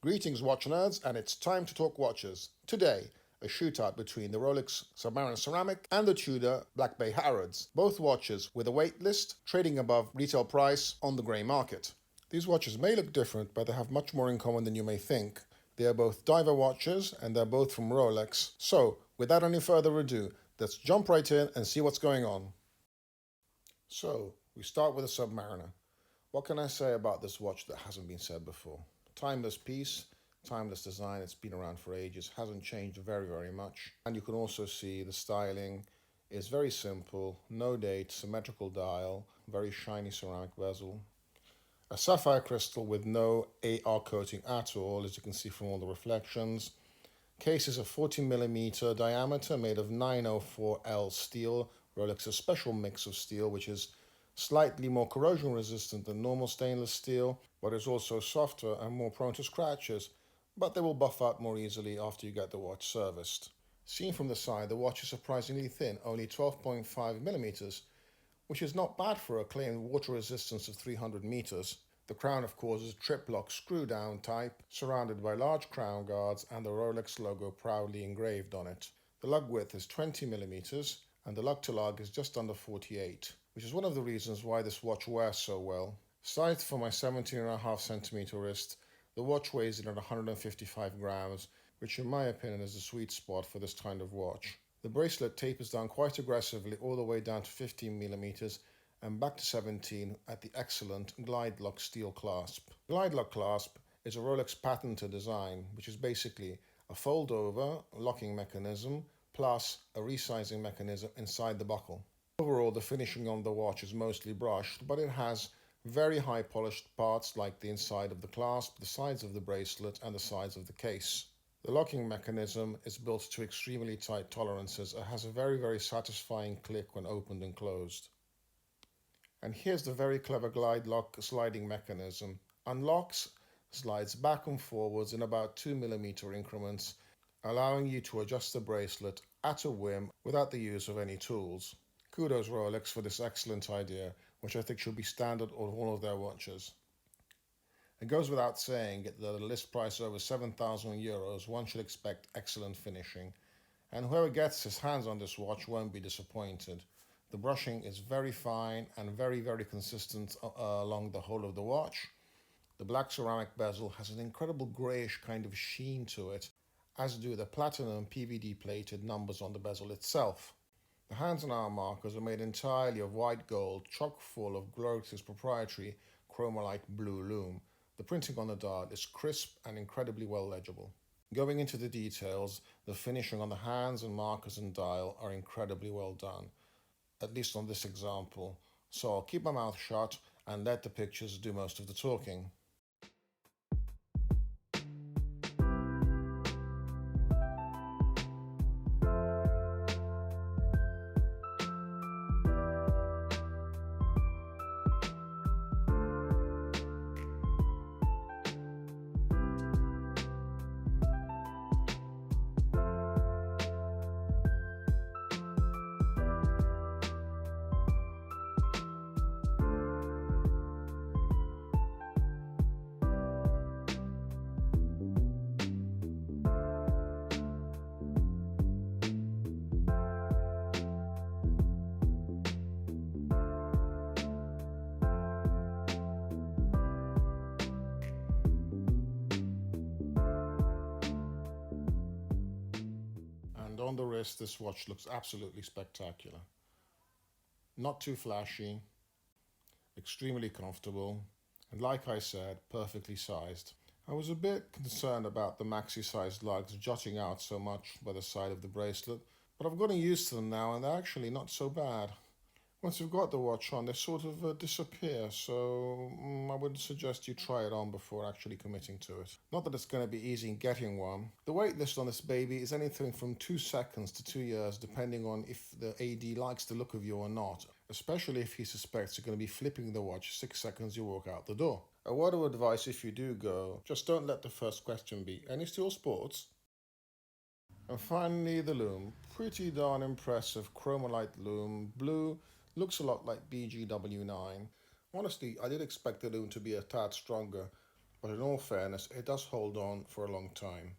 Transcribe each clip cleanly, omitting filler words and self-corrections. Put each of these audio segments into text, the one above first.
Greetings watch nerds, and it's time to talk watches. Today, a shootout between the Rolex Submariner Ceramic and the Tudor Black Bay Harrods, both watches with a wait list trading above retail price on the grey market. These watches may look different, but they have much more in common than you may think. They are both diver watches and they're both from Rolex. So, without any further ado, let's jump right in and see what's going on. So, we start with the Submariner. What can I say about this watch that hasn't been said before? Timeless piece, timeless design, it's been around for ages, hasn't changed very much. And you can also see the styling is very simple, no date, symmetrical dial, very shiny ceramic bezel. A sapphire crystal with no AR coating at all, as you can see from all the reflections. Case is a 40mm diameter made of 904L steel, Rolex's special mix of steel, which is slightly more corrosion resistant than normal stainless steel, but is also softer and more prone to scratches, but they will buff out more easily after you get the watch serviced. Seen from the side, the watch is surprisingly thin, only 12.5mm, which is not bad for a claimed water resistance of 300 meters. The crown, of course, is trip-lock screw-down type, surrounded by large crown guards and the Rolex logo proudly engraved on it. The lug width is 20mm, and the lug to lug is just under 48, which is one of the reasons why this watch wears so well. Sized for my 17.5cm wrist, the watch weighs in at 155 grams, which in my opinion is the sweet spot for this kind of watch. The bracelet tapers down quite aggressively all the way down to 15mm and back to 17 at the excellent glide lock steel clasp. Glide lock clasp is a Rolex patented design, which is basically a fold over locking mechanism plus a resizing mechanism inside the buckle. Overall, the finishing on the watch is mostly brushed, but it has very high polished parts like the inside of the clasp, the sides of the bracelet, and the sides of the case. The locking mechanism is built to extremely tight tolerances and has a very satisfying click when opened and closed. And here's the very clever glide lock sliding mechanism. Unlocks, slides back and forwards in about 2mm increments, allowing you to adjust the bracelet at a whim without the use of any tools. Kudos Rolex for this excellent idea, which I think should be standard on all of their watches. It goes without saying that at a list price over €7,000, one should expect excellent finishing, and whoever gets his hands on this watch won't be disappointed. The brushing is very fine and very consistent along the whole of the watch. The black ceramic bezel has an incredible greyish kind of sheen to it, as do the platinum PVD plated numbers on the bezel itself. The hands and arm markers are made entirely of white gold, chock full of Rolex's proprietary chromolite blue lume. The printing on the dial is crisp and incredibly well legible. Going into the details, the finishing on the hands and markers and dial are incredibly well done, at least on this example, so I'll keep my mouth shut and let the pictures do most of the talking. And on the wrist, this watch looks absolutely spectacular. Not too flashy, extremely comfortable, and like I said, perfectly sized. I was a bit concerned about the maxi-sized lugs jutting out so much by the side of the bracelet, but I've gotten used to them now and they're actually not so bad. Once you've got the watch on, they sort of disappear, so I would suggest you try it on before actually committing to it. Not that it's going to be easy in getting one. The wait list on this baby is anything from 2 seconds to 2 years, depending on if the AD likes the look of you or not, especially if he suspects you're going to be flipping the watch 6 seconds you walk out the door. A word of advice if you do go, just don't let the first question be, any steel sports? And finally the lume, pretty darn impressive chromolite lume, blue, Looks a lot like BGW9. Honestly, I did expect the loom to be a tad stronger, but in all fairness, it does hold on for a long time.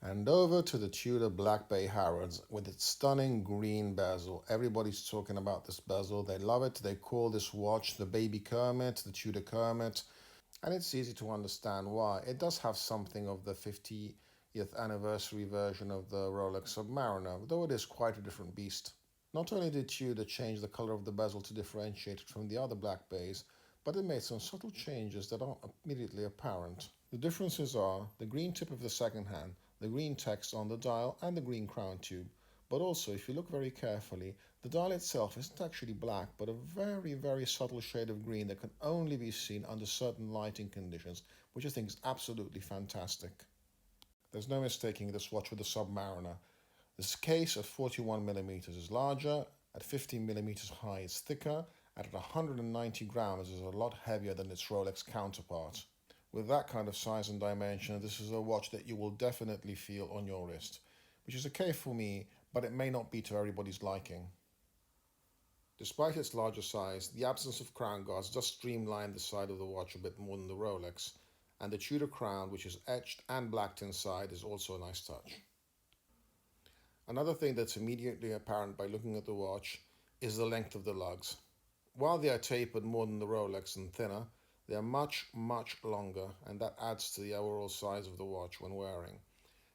And over to the Tudor Black Bay Harrods with its stunning green bezel. Everybody's talking about this bezel. They love it. They call this watch the baby Kermit, the Tudor Kermit. And it's easy to understand why. It does have something of the 50th anniversary version of the Rolex Submariner, though it is quite a different beast. Not only did Tudor change the color of the bezel to differentiate it from the other Black Bays, but it made some subtle changes that aren't immediately apparent. The differences are the green tip of the second hand, the green text on the dial, and the green crown tube. But also, if you look very carefully, the dial itself isn't actually black, but a very, very subtle shade of green that can only be seen under certain lighting conditions, which I think is absolutely fantastic. There's no mistaking this watch with the Submariner. This case at 41mm is larger, at 15mm high it's thicker, and at 190 grams is a lot heavier than its Rolex counterpart. With that kind of size and dimension, this is a watch that you will definitely feel on your wrist, which is okay for me, but it may not be to everybody's liking. Despite its larger size, the absence of crown guards does streamline the side of the watch a bit more than the Rolex, and the Tudor crown, which is etched and blacked inside, is also a nice touch. Another thing that's immediately apparent by looking at the watch is the length of the lugs. While they are tapered more than the Rolex and thinner, they are much, much longer, and that adds to the overall size of the watch when wearing.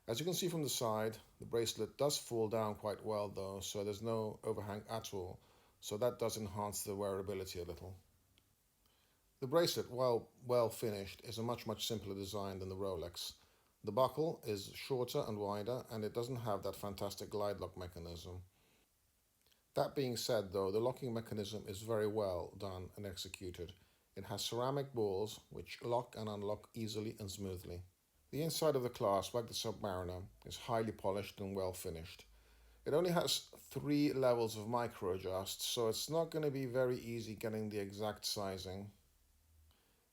As you can see from the side, the bracelet does fall down quite well though, so there's no overhang at all, so that does enhance the wearability a little. The bracelet, while well finished, is a much simpler design than the Rolex. The buckle is shorter and wider, and it doesn't have that fantastic glide lock mechanism. That being said though, the locking mechanism is very well done and executed. It has ceramic balls which lock and unlock easily and smoothly. The inside of the clasp, like the Submariner, is highly polished and well finished. It only has 3 levels of micro adjust, so it's not going to be very easy getting the exact sizing.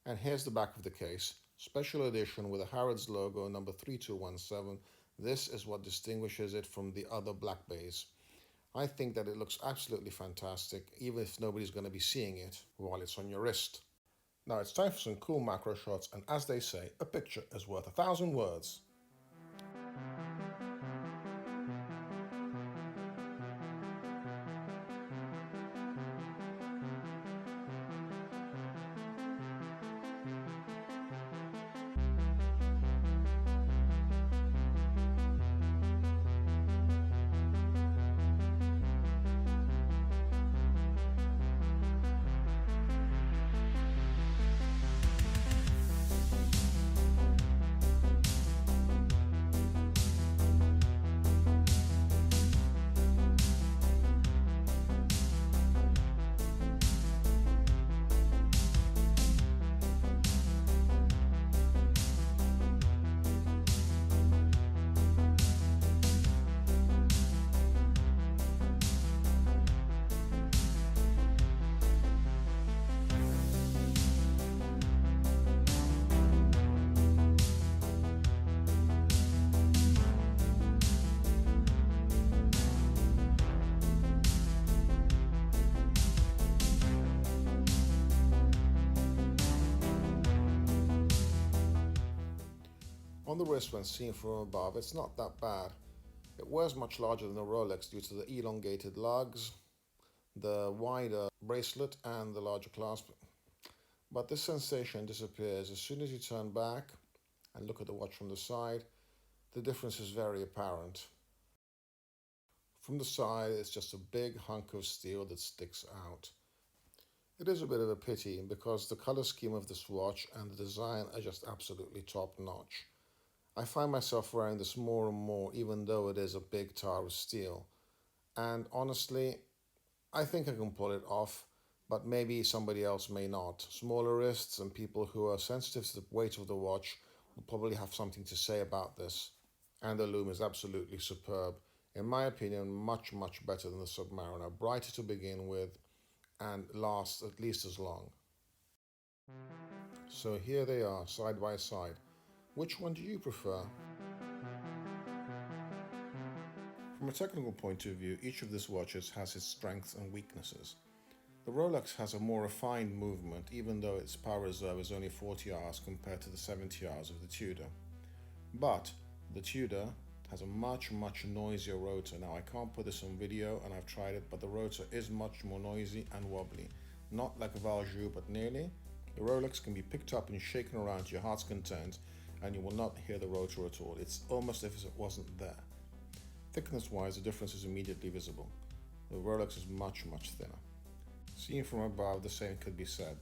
And here's the back of the case. Special edition with a Harrods logo, number 3217. This is what distinguishes it from the other Black Bays. I think that it looks absolutely fantastic, even if nobody's going to be seeing it while it's on your wrist. Now it's time for some cool macro shots, and as they say, a picture is worth 1,000 words. On the wrist, when seen from above, it's not that bad. It wears much larger than the Rolex due to the elongated lugs, the wider bracelet, and the larger clasp. But this sensation disappears as soon as you turn back and look at the watch from the side. The difference is very apparent. From the side, it's just a big hunk of steel that sticks out. It is a bit of a pity because the color scheme of this watch and the design are just absolutely top notch. I find myself wearing this more and more, even though it is a big tar of steel. And honestly, I think I can pull it off, but maybe somebody else may not. Smaller wrists and people who are sensitive to the weight of the watch will probably have something to say about this. And the loom is absolutely superb. In my opinion, much better than the Submariner. Brighter to begin with and lasts at least as long. So here they are, side by side. Which one do you prefer? From a technical point of view, each of these watches has its strengths and weaknesses. The Rolex has a more refined movement, even though its power reserve is only 40 hours compared to the 70 hours of the Tudor. But the Tudor has a much noisier rotor. Now, I can't put this on video and I've tried it, but the rotor is much more noisy and wobbly. Not like a Valjoux, but nearly. The Rolex can be picked up and shaken around to your heart's content and you will not hear the rotor at all. It's almost as if it wasn't there. Thickness-wise, the difference is immediately visible. The Rolex is much thinner. Seen from above, the same could be said.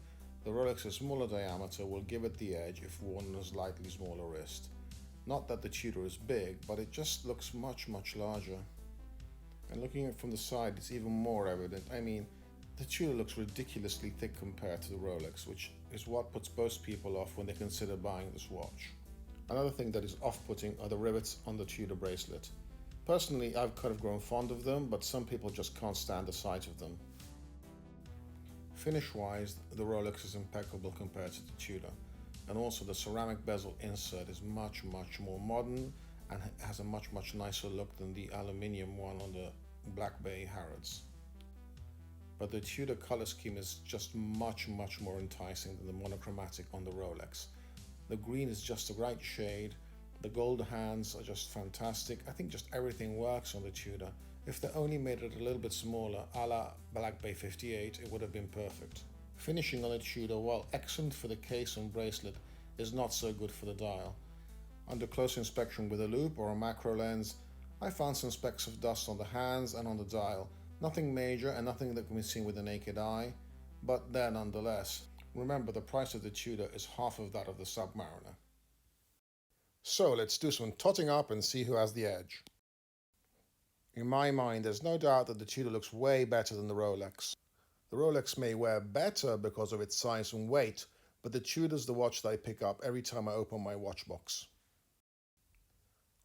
The Rolex's smaller diameter will give it the edge if worn on a slightly smaller wrist. Not that the Tudor is big, but it just looks much larger. And looking at it from the side, it's even more evident. I mean, the Tudor looks ridiculously thick compared to the Rolex, which is what puts most people off when they consider buying this watch. Another thing that is off-putting are the rivets on the Tudor bracelet. Personally, I've kind of grown fond of them, but some people just can't stand the sight of them. Finish-wise, the Rolex is impeccable compared to the Tudor, and also the ceramic bezel insert is much more modern and has a much nicer look than the aluminium one on the Black Bay Harrods. But the Tudor color scheme is just much more enticing than the monochromatic on the Rolex. The green is just the right shade. The gold hands are just fantastic. I think just everything works on the Tudor. If they only made it a little bit smaller, a la Black Bay 58, it would have been perfect. Finishing on the Tudor, while excellent for the case and bracelet, is not so good for the dial. Under close inspection with a loupe or a macro lens, I found some specks of dust on the hands and on the dial. Nothing major and nothing that can be seen with the naked eye, but there nonetheless. Remember, the price of the Tudor is half of that of the Submariner. So let's do some totting up and see who has the edge. In my mind, there's no doubt that the Tudor looks way better than the Rolex. The Rolex may wear better because of its size and weight, but the Tudor's the watch that I pick up every time I open my watch box.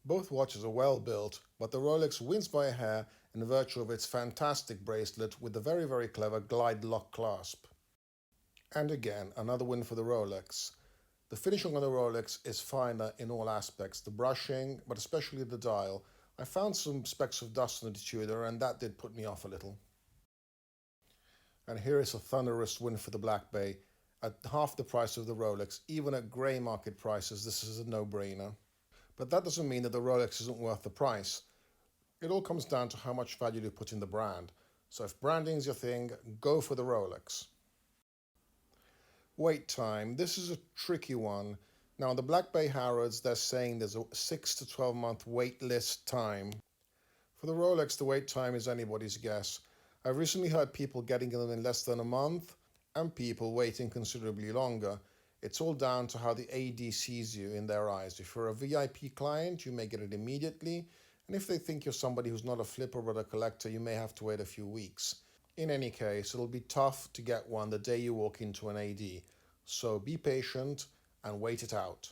Both watches are well built, but the Rolex wins by a hair in virtue of its fantastic bracelet with the very clever glide lock clasp. And again, another win for the Rolex. The finishing on the Rolex is finer in all aspects, the brushing, but especially the dial. I found some specks of dust on the Tudor and that did put me off a little. And here is a thunderous win for the Black Bay. At half the price of the Rolex, even at grey market prices, this is a no-brainer. But that doesn't mean that the Rolex isn't worth the price. It all comes down to how much value you put in the brand. So if branding's your thing, go for the Rolex. Wait time. This is a tricky one. Now, on the Black Bay Harrods, they're saying there's a 6 to 12 month wait list time. For the Rolex, the wait time is anybody's guess. I've recently heard people getting them in less than a month and people waiting considerably longer. It's all down to how the AD sees you in their eyes. If you're a VIP client, you may get it immediately. And if they think you're somebody who's not a flipper but a collector, you may have to wait a few weeks. In any case, it'll be tough to get one the day you walk into an AD. So be patient and wait it out.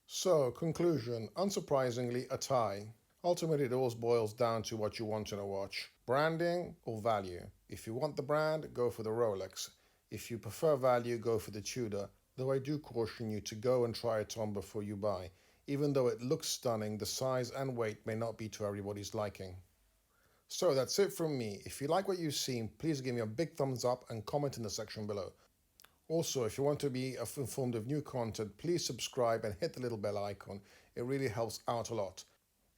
So, conclusion, unsurprisingly, a tie. Ultimately, it all boils down to what you want in a watch. Branding or value. If you want the brand, go for the Rolex. If you prefer value, go for the Tudor, though I do caution you to go and try it on before you buy. Even though it looks stunning, the size and weight may not be to everybody's liking. So that's it from me. If you like what you've seen, please give me a big thumbs up and comment in the section below. Also, if you want to be informed of new content, please subscribe and hit the little bell icon. It really helps out a lot.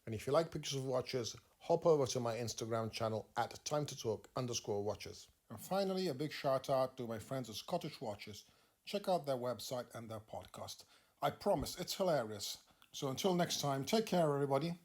And if you like pictures of watches, hop over to my Instagram channel at timetotalk_watches. And finally, a big shout out to my friends at Scottish Watches. Check out their website and their podcast. I promise it's hilarious. So until next time, take care everybody.